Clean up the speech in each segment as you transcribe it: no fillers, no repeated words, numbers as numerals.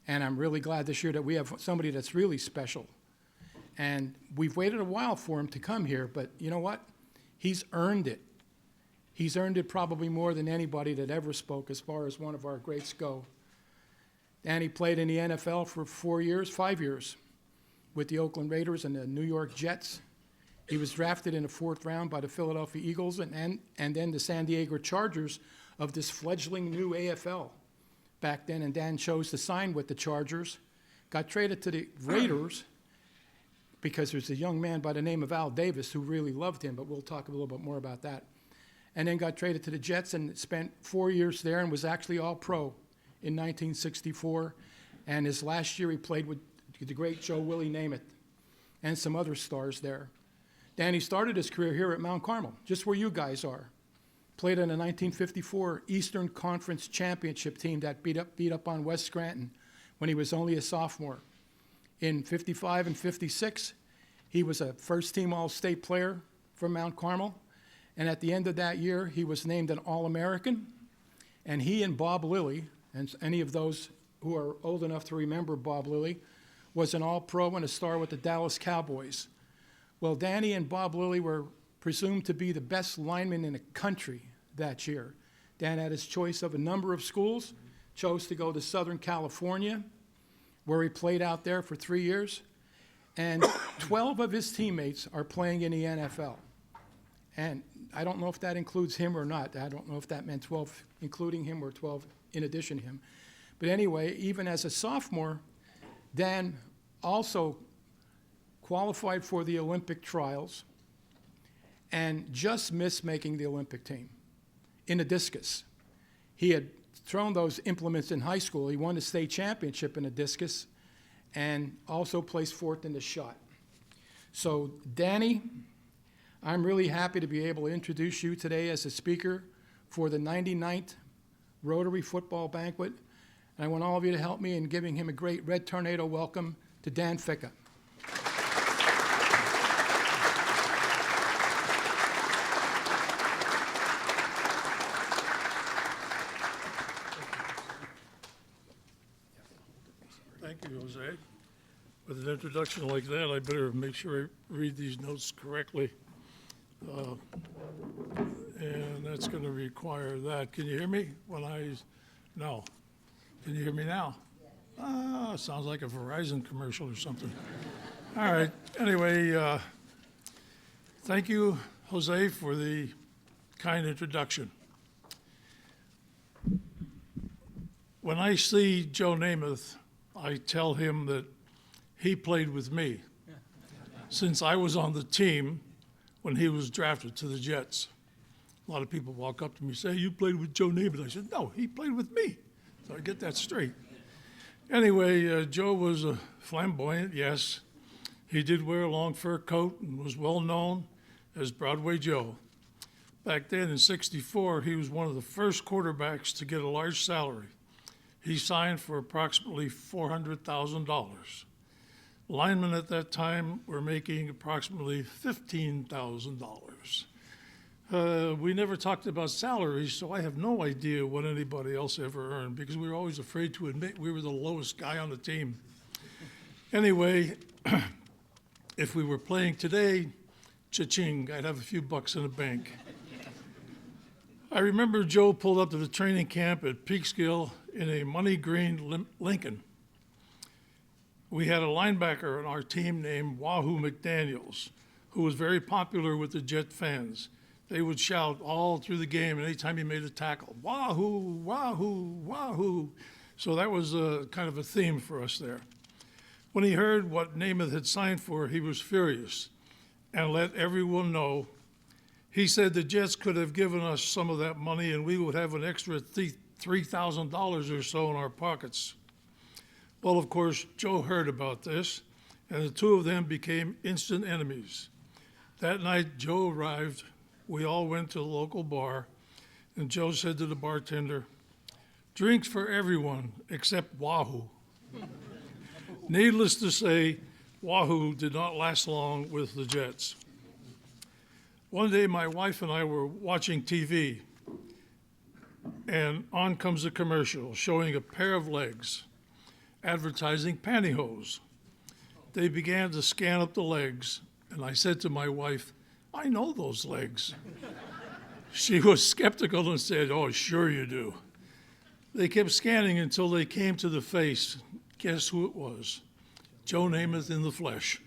And I'm really glad this year that we have somebody that's really special. And we've waited a while for him to come here, but you know what? He's earned it. He's earned it probably more than anybody that ever spoke as far as one of our greats go. Danny played in the NFL for 5 years, with the Oakland Raiders and the New York Jets. He was drafted in the 4th round by the Philadelphia Eagles and then the San Diego Chargers of this fledgling new AFL back then. And Dan chose to sign with the Chargers, got traded to the Raiders because there's a young man by the name of Al Davis who really loved him, but we'll talk a little bit more about that. And then got traded to the Jets and spent 4 years there and was actually All-Pro in 1964. And his last year he played with the great Joe Willie Namath and some other stars there. Danny started his career here at Mount Carmel, just where you guys are. Played in a 1954 Eastern Conference Championship team that beat up on West Scranton when he was only a sophomore. In 55 and 56, he was a first-team All-State player for Mount Carmel. And at the end of that year, he was named an All-American. And he and Bob Lilly, and any of those who are old enough to remember Bob Lilly, was an All-Pro and a star with the Dallas Cowboys. Well, Danny and Bob Lilly were presumed to be the best linemen in the country that year. Dan had his choice of a number of schools, chose to go to Southern California, where he played out there for 3 years. And 12 of his teammates are playing in the NFL. And I don't know if that includes him or not. I don't know if that meant 12 including him or 12 in addition to him. But anyway, even as a sophomore, Dan also qualified for the Olympic trials and just missed making the Olympic team in the discus. He had thrown those implements in high school. He won the state championship in the discus and also placed 4th in the shot. So Danny, I'm really happy to be able to introduce you today as a speaker for the 99th Rotary Football Banquet. And I want all of you to help me in giving him a great Red Tornado welcome to Dan Vika. Thank you, Jose. With an introduction like that, I better make sure I read these notes correctly. And that's going to require that. Can you hear me when no. Can you hear me now? Sounds like a Verizon commercial or something. All right. Anyway, thank you, Jose, for the kind introduction. When I see Joe Namath, I tell him that he played with me since I was on the team when he was drafted to the Jets. A lot of people walk up to me and say, you played with Joe Namath. I said, no, he played with me. So I get that straight. Anyway, Joe was a flamboyant, yes. He did wear a long fur coat and was well known as Broadway Joe. Back then in '64, he was one of the first quarterbacks to get a large salary. He signed for approximately $400,000. Linemen at that time were making approximately $15,000. We never talked about salaries, so I have no idea what anybody else ever earned because we were always afraid to admit we were the lowest guy on the team. Anyway, if we were playing today, cha-ching, I'd have a few bucks in the bank. I remember Joe pulled up to the training camp at Peekskill in a money green Lincoln. We had a linebacker on our team named Wahoo McDaniels, who was very popular with the Jet fans. They would shout all through the game, and anytime he made a tackle, Wahoo, Wahoo, Wahoo. So that was kind of a theme for us there. When he heard what Namath had signed for, he was furious and let everyone know. He said the Jets could have given us some of that money and we would have an extra $3,000 or so in our pockets. Well, of course, Joe heard about this, and the two of them became instant enemies. That night, Joe arrived. We all went to the local bar, and Joe said to the bartender, drinks for everyone except Wahoo. Needless to say, Wahoo did not last long with the Jets. One day, my wife and I were watching TV, and on comes a commercial showing a pair of legs. advertising pantyhose. They began to scan up the legs, and I said to my wife, "I know those legs." She was skeptical and said, "Oh, sure you do." They kept scanning until they came to the face. Guess who it was? Joe Namath in the flesh.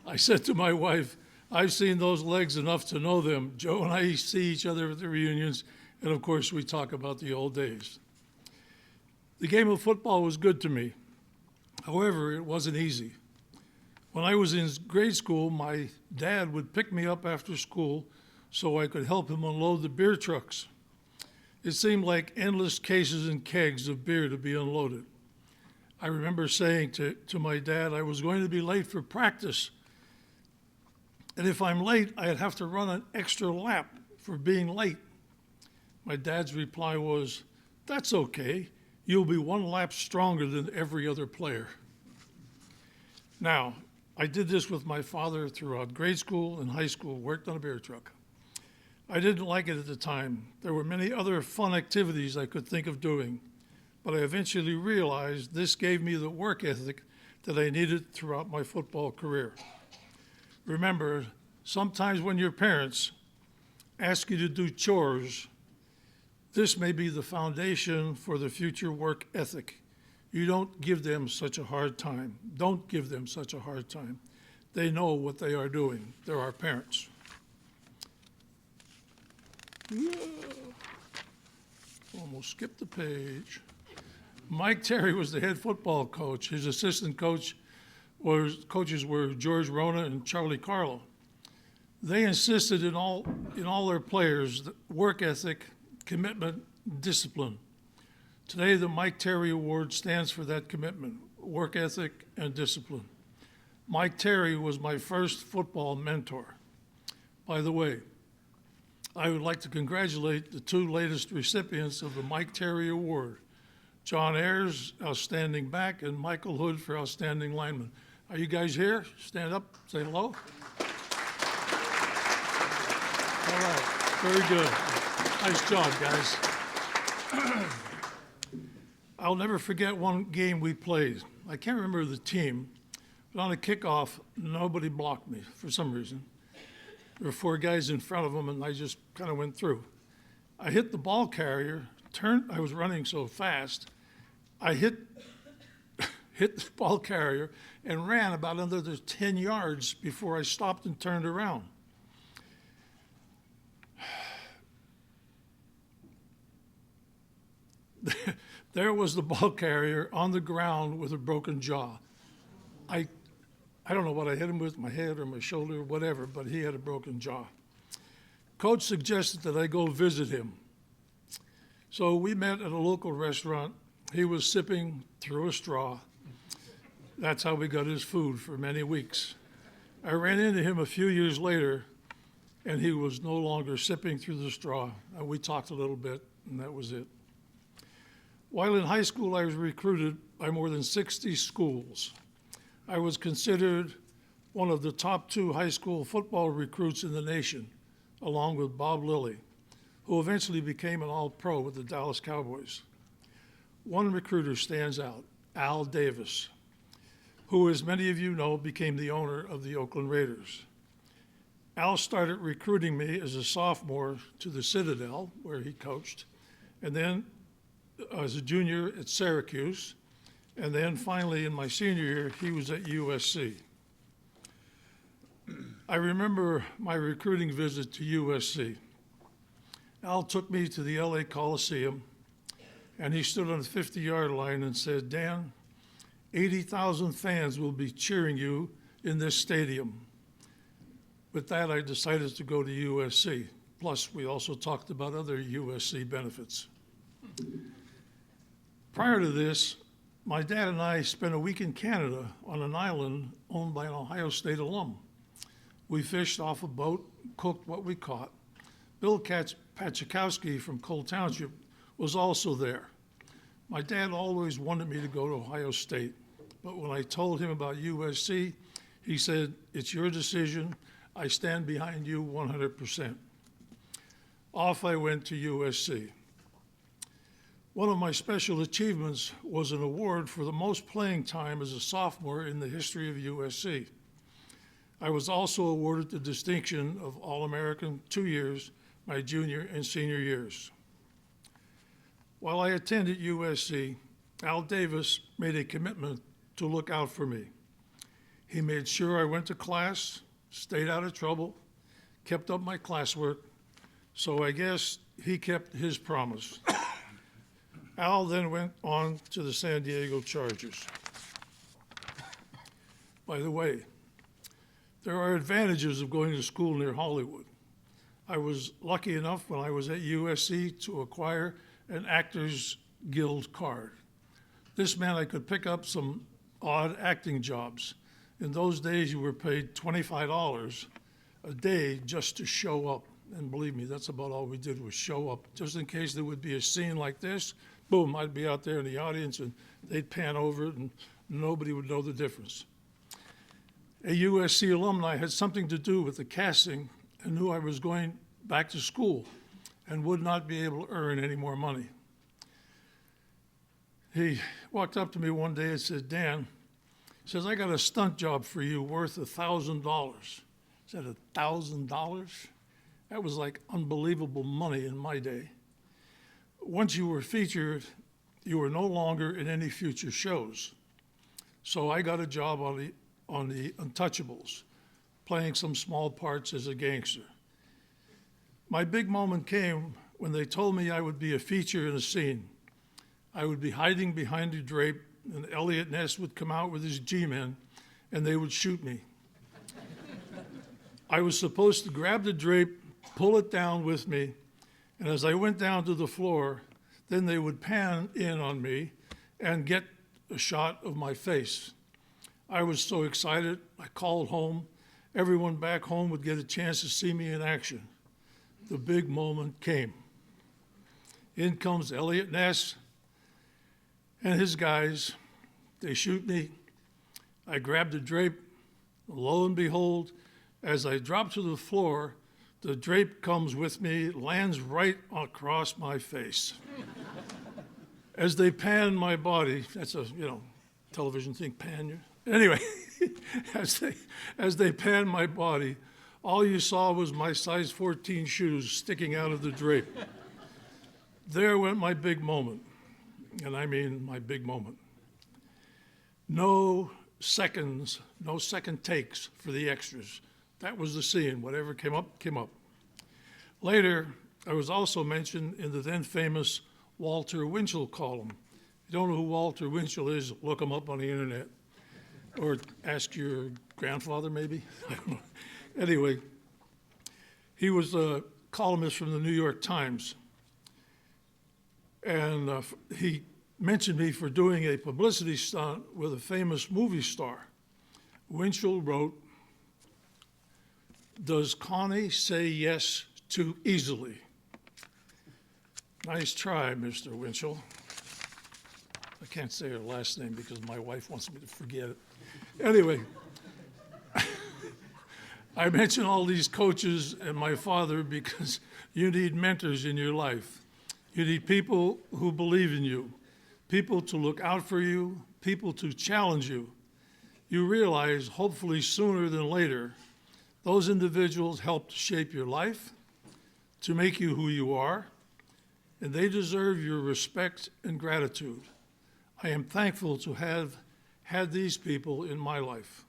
I said to my wife, "I've seen those legs enough to know them." Joe and I see each other at the reunions, and of course we talk about the old days. The game of football was good to me. However, it wasn't easy. When I was in grade school, my dad would pick me up after school so I could help him unload the beer trucks. It seemed like endless cases and kegs of beer to be unloaded. I remember saying to my dad I was going to be late for practice, and if I'm late, I'd have to run an extra lap for being late. My dad's reply was, "That's okay. You'll be one lap stronger than every other player." Now, I did this with my father throughout grade school and high school, worked on a beer truck. I didn't like it at the time. There were many other fun activities I could think of doing, but I eventually realized this gave me the work ethic that I needed throughout my football career. Remember, sometimes when your parents ask you to do chores, this may be the foundation for the future work ethic. You don't give them such a hard time. Don't give them such a hard time. They know what they are doing. They're our parents. Almost skipped the page. Mike Terry was the head football coach. His assistant coaches were George Rona and Charlie Carlo. They insisted in all their players that work ethic, commitment, discipline. Today, the Mike Terry Award stands for that commitment, work ethic, and discipline. Mike Terry was my first football mentor. By the way, I would like to congratulate the two latest recipients of the Mike Terry Award, John Ayers, Outstanding Back, and Michael Hood for Outstanding Lineman. Are you guys here? Stand up, say hello. All right, very good. Nice job, guys. I'll never forget one game we played. I can't remember the team, but on a kickoff, nobody blocked me for some reason. There were four guys in front of them, and I just kind of went through. I hit the ball carrier, I was running so fast, I hit the ball carrier and ran about another 10 yards before I stopped and turned around. There was the ball carrier on the ground with a broken jaw. I don't know what I hit him with, my head or my shoulder or whatever, but he had a broken jaw. Coach suggested that I go visit him. So we met at a local restaurant. He was sipping through a straw. That's how we got his food for many weeks. I ran into him a few years later, and he was no longer sipping through the straw. We talked a little bit, and that was it. While in high school, I was recruited by more than 60 schools. I was considered one of the top 2 high school football recruits in the nation, along with Bob Lilly, who eventually became an All-Pro with the Dallas Cowboys. One recruiter stands out, Al Davis, who, as many of you know, became the owner of the Oakland Raiders. Al started recruiting me as a sophomore to the Citadel, where he coached, and then as a junior at Syracuse, and then finally in my senior year, he was at USC. I remember my recruiting visit to USC. Al took me to the LA Coliseum, and he stood on the 50-yard line and said, "Dan, 80,000 fans will be cheering you in this stadium." With that, I decided to go to USC. Plus, we also talked about other USC benefits. Prior to this, my dad and I spent a week in Canada on an island owned by an Ohio State alum. We fished off a boat, cooked what we caught. Bill Pachakowski from Cole Township was also there. My dad always wanted me to go to Ohio State, but when I told him about USC, he said, "It's your decision. I stand behind you 100%. Off I went to USC. One of my special achievements was an award for the most playing time as a sophomore in the history of USC. I was also awarded the distinction of All-American 2 years, my junior and senior years. While I attended USC, Al Davis made a commitment to look out for me. He made sure I went to class, stayed out of trouble, kept up my classwork, so I guess he kept his promise. Al then went on to the San Diego Chargers. By the way, there are advantages of going to school near Hollywood. I was lucky enough when I was at USC to acquire an Actors Guild card. This meant I could pick up some odd acting jobs. In those days, you were paid $25 a day just to show up. And believe me, that's about all we did was show up. Just in case there would be a scene like this, boom, I'd be out there in the audience and they'd pan over it and nobody would know the difference. A USC alumni had something to do with the casting and knew I was going back to school and would not be able to earn any more money. He walked up to me one day and said, Dan, he says, I got a stunt job for you worth $1,000. I said, $1,000? That was like unbelievable money in my day. Once you were featured, you were no longer in any future shows. So I got a job on the Untouchables, playing some small parts as a gangster. My big moment came when they told me I would be a feature in a scene. I would be hiding behind a drape, and Elliot Ness would come out with his G-men, and they would shoot me. I was supposed to grab the drape, pull it down with me, and as I went down to the floor, then they would pan in on me and get a shot of my face. I was so excited, I called home. Everyone back home would get a chance to see me in action. The big moment came. In comes Elliot Ness and his guys. They shoot me. I grab the drape. Lo and behold, as I drop to the floor, the drape comes with me, lands right across my face. As they pan my body, that's a, television thing, pan you. Anyway, as they pan my body, all you saw was my size 14 shoes sticking out of the drape. There went my big moment, and I mean my big moment. No seconds, no second takes for the extras. That was the scene. Whatever came up, came up. Later, I was also mentioned in the then famous Walter Winchell column. If you don't know who Walter Winchell is, look him up on the internet. Or ask your grandfather, maybe? I don't know. Anyway, he was a columnist from the New York Times. And he mentioned me for doing a publicity stunt with a famous movie star. Winchell wrote, "Does Connie say yes too easily?" Nice try, Mr. Winchell. I can't say her last name because my wife wants me to forget it. Anyway, I mention all these coaches and my father because you need mentors in your life. You need people who believe in you, people to look out for you, people to challenge you. You realize, hopefully sooner than later, those individuals helped shape your life, to make you who you are, and they deserve your respect and gratitude. I am thankful to have had these people in my life.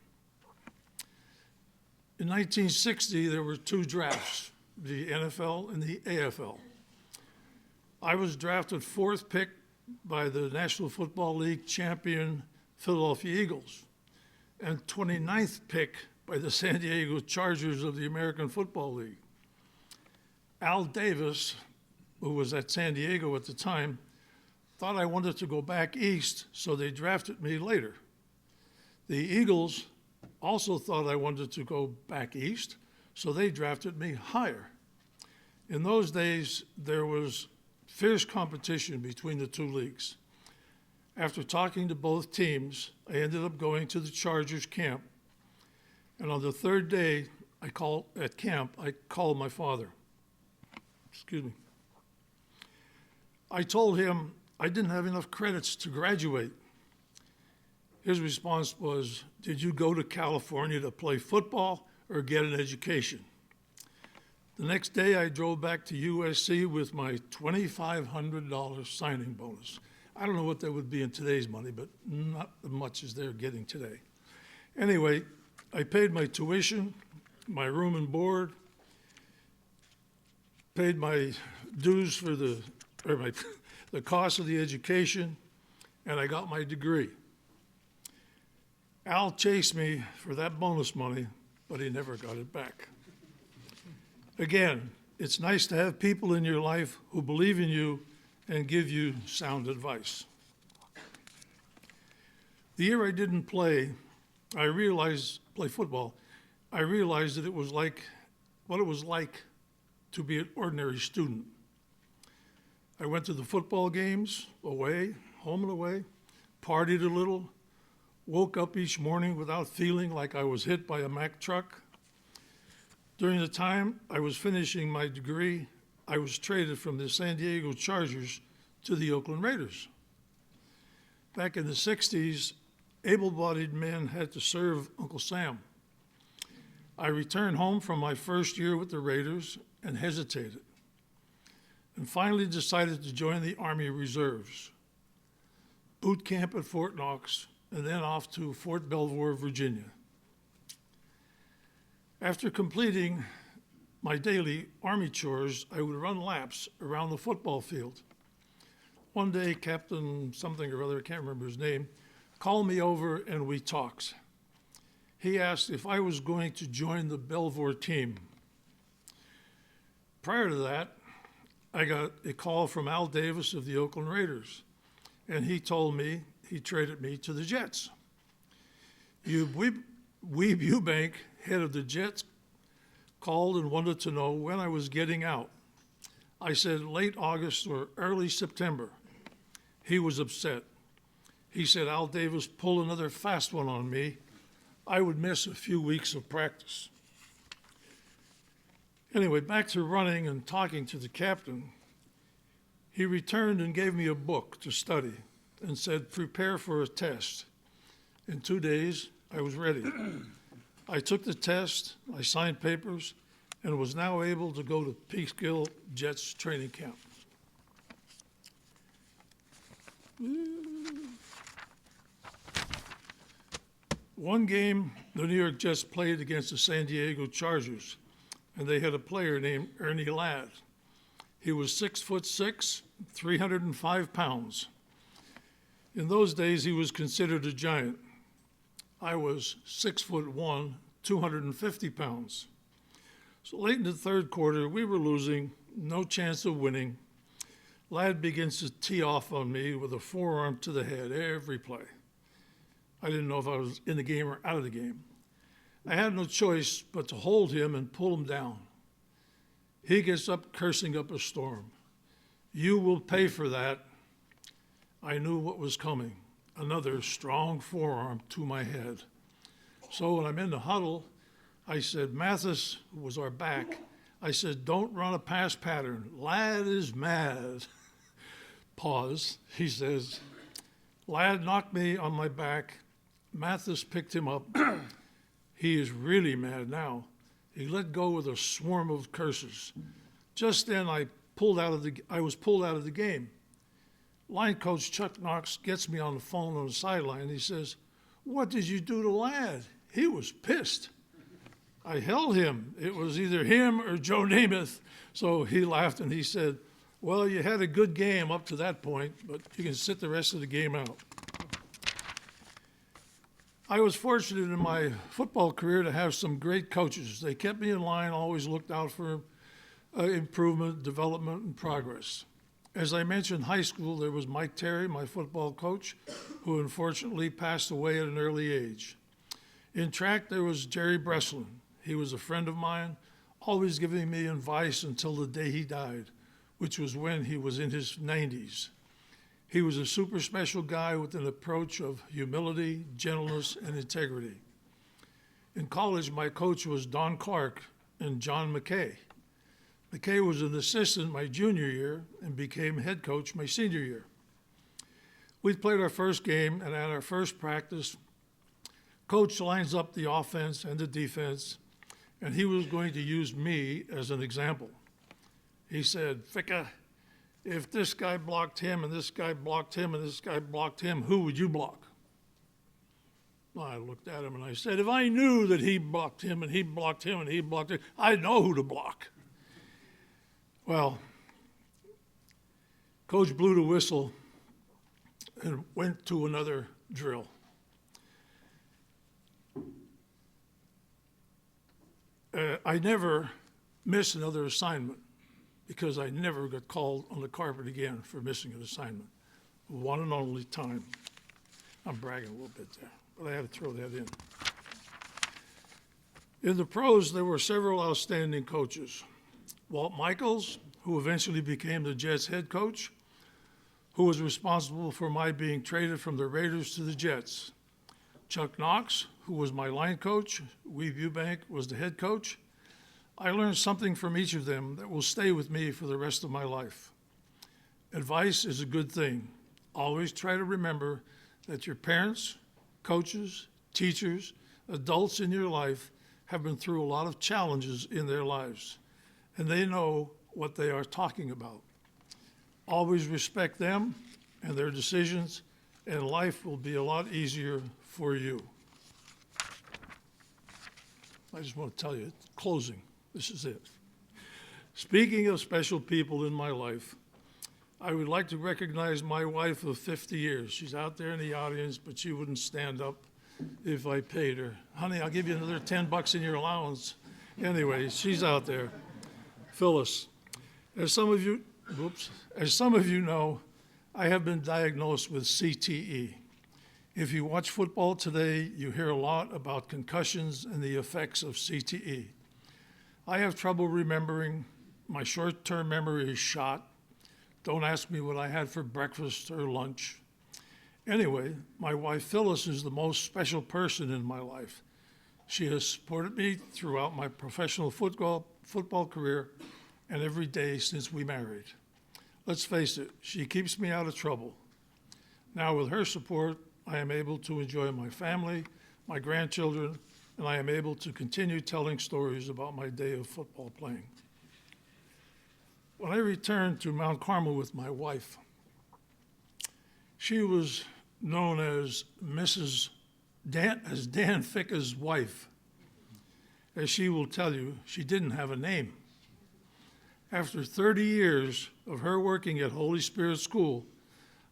In 1960, there were two drafts, the NFL and the AFL. I was drafted 4th pick by the National Football League champion Philadelphia Eagles and 29th pick by the San Diego Chargers of the American Football League. Al Davis, who was at San Diego at the time, thought I wanted to go back east, so they drafted me later. The Eagles also thought I wanted to go back east, so they drafted me higher. In those days, there was fierce competition between the two leagues. After talking to both teams, I ended up going to the Chargers camp. And on the 3rd day I called my father. Excuse me. I told him I didn't have enough credits to graduate. His response was, "Did you go to California to play football or get an education?" The next day, I drove back to USC with my $2,500 signing bonus. I don't know what that would be in today's money, but not as much as they're getting today. Anyway, I paid my tuition, my room and board, paid my dues for the cost of the education, and I got my degree. Al chased me for that bonus money, but he never got it back. Again, it's nice to have people in your life who believe in you and give you sound advice. The year I didn't play football, I realized that it was like what it was like to be an ordinary student. I went to the football games, away, home and away, partied a little, woke up each morning without feeling like I was hit by a Mack truck. During the time I was finishing my degree, I was traded from the San Diego Chargers to the Oakland Raiders. Back in the 60s, able-bodied men had to serve Uncle Sam. I returned home from my first year with the Raiders and hesitated, and finally decided to join the Army Reserves. Boot camp at Fort Knox, and then off to Fort Belvoir, Virginia. After completing my daily Army chores, I would run laps around the football field. One day, Captain something or other, I can't remember his name, called me over and we talked. He asked if I was going to join the Belvoir team. Prior to that, I got a call from Al Davis of the Oakland Raiders, and he told me he traded me to the Jets. Weeb Eubank, head of the Jets, called and wanted to know when I was getting out. I said late August or early September. He was upset. He said Al Davis pulled another fast one on me. I would miss a few weeks of practice. Anyway, back to running and talking to the captain. He returned and gave me a book to study and said, prepare for a test. In 2 days, I was ready. I took the test, I signed papers, and was now able to go to Peekskill Jets training camp. One game, the New York Jets played against the San Diego Chargers, and they had a player named Ernie Ladd. He was 6'6", 305 pounds. In those days, he was considered a giant. I was 6'1", 250 pounds. So late in the third quarter, we were losing, no chance of winning. Ladd begins to tee off on me with a forearm to the head every play. I didn't know if I was in the game or out of the game. I had no choice but to hold him and pull him down. He gets up cursing up a storm. You will pay for that. I knew what was coming. Another strong forearm to my head. So when I'm in the huddle, I said, Mathis, who was our back, I said, don't run a pass pattern. Ladd is mad. Pause. He says, Ladd knocked me on my back. Mathis picked him up. He is really mad now. He let go with a swarm of curses. Just then I was pulled out of the game. Line coach Chuck Knox gets me on the phone on the sideline. He says, what did you do to Ladd? He was pissed. I held him. It was either him or Joe Namath. So he laughed and he said, well, you had a good game up to that point, but you can sit the rest of the game out. I was fortunate in my football career to have some great coaches. They kept me in line, always looked out for improvement, development, and progress. As I mentioned, high school, there was Mike Terry, my football coach, who unfortunately passed away at an early age. In track, there was Jerry Breslin. He was a friend of mine, always giving me advice until the day he died, which was when he was in his 90s. He was a super special guy with an approach of humility, gentleness, and integrity. In college, my coach was Don Clark and John McKay. McKay was an assistant my junior year and became head coach my senior year. We played our first game, and at our first practice, coach lines up the offense and the defense, and he was going to use me as an example. He said, Ficca, if this guy blocked him, and this guy blocked him, and this guy blocked him, who would you block? Well, I looked at him and I said, if I knew that he blocked him, and he blocked him, and he blocked him, I'd know who to block. Well, coach blew the whistle and went to another drill. I never missed another assignment because I never got called on the carpet again for missing an assignment. One and only time. I'm bragging a little bit there, but I had to throw that in. In the pros, there were several outstanding coaches. Walt Michaels, who eventually became the Jets head coach, who was responsible for my being traded from the Raiders to the Jets. Chuck Knox, who was my line coach. Weeb Eubank was the head coach. I learned something from each of them that will stay with me for the rest of my life. Advice is a good thing. Always try to remember that your parents, coaches, teachers, adults in your life have been through a lot of challenges in their lives, and they know what they are talking about. Always respect them and their decisions, and life will be a lot easier for you. I just want to tell you, closing, this is it. Speaking of special people in my life, I would like to recognize my wife of 50 years. She's out there in the audience, but she wouldn't stand up if I paid her. Honey, I'll give you another $10 in your allowance. Anyway, she's out there. Phyllis, as some of you know, I have been diagnosed with CTE. If you watch football today, you hear a lot about concussions and the effects of CTE. I have trouble remembering. My short-term memory is shot. Don't ask me what I had for breakfast or lunch. Anyway, my wife Phyllis is the most special person in my life. She has supported me throughout my professional football career and every day since we married. Let's face it, she keeps me out of trouble. Now with her support, I am able to enjoy my family, my grandchildren, and I am able to continue telling stories about my day of football playing. When I returned to Mount Carmel with my wife, she was known as Dan Ficca's wife. As she will tell you, she didn't have a name. After 30 years of her working at Holy Spirit School,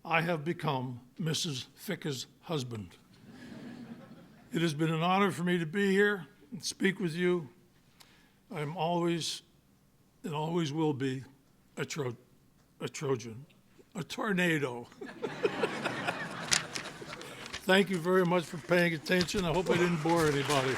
I have become Mrs. Ficca's husband. It has been an honor for me to be here and speak with you. I'm always, and always will be, a Trojan, a tornado. Thank you very much for paying attention. I hope I didn't bore anybody.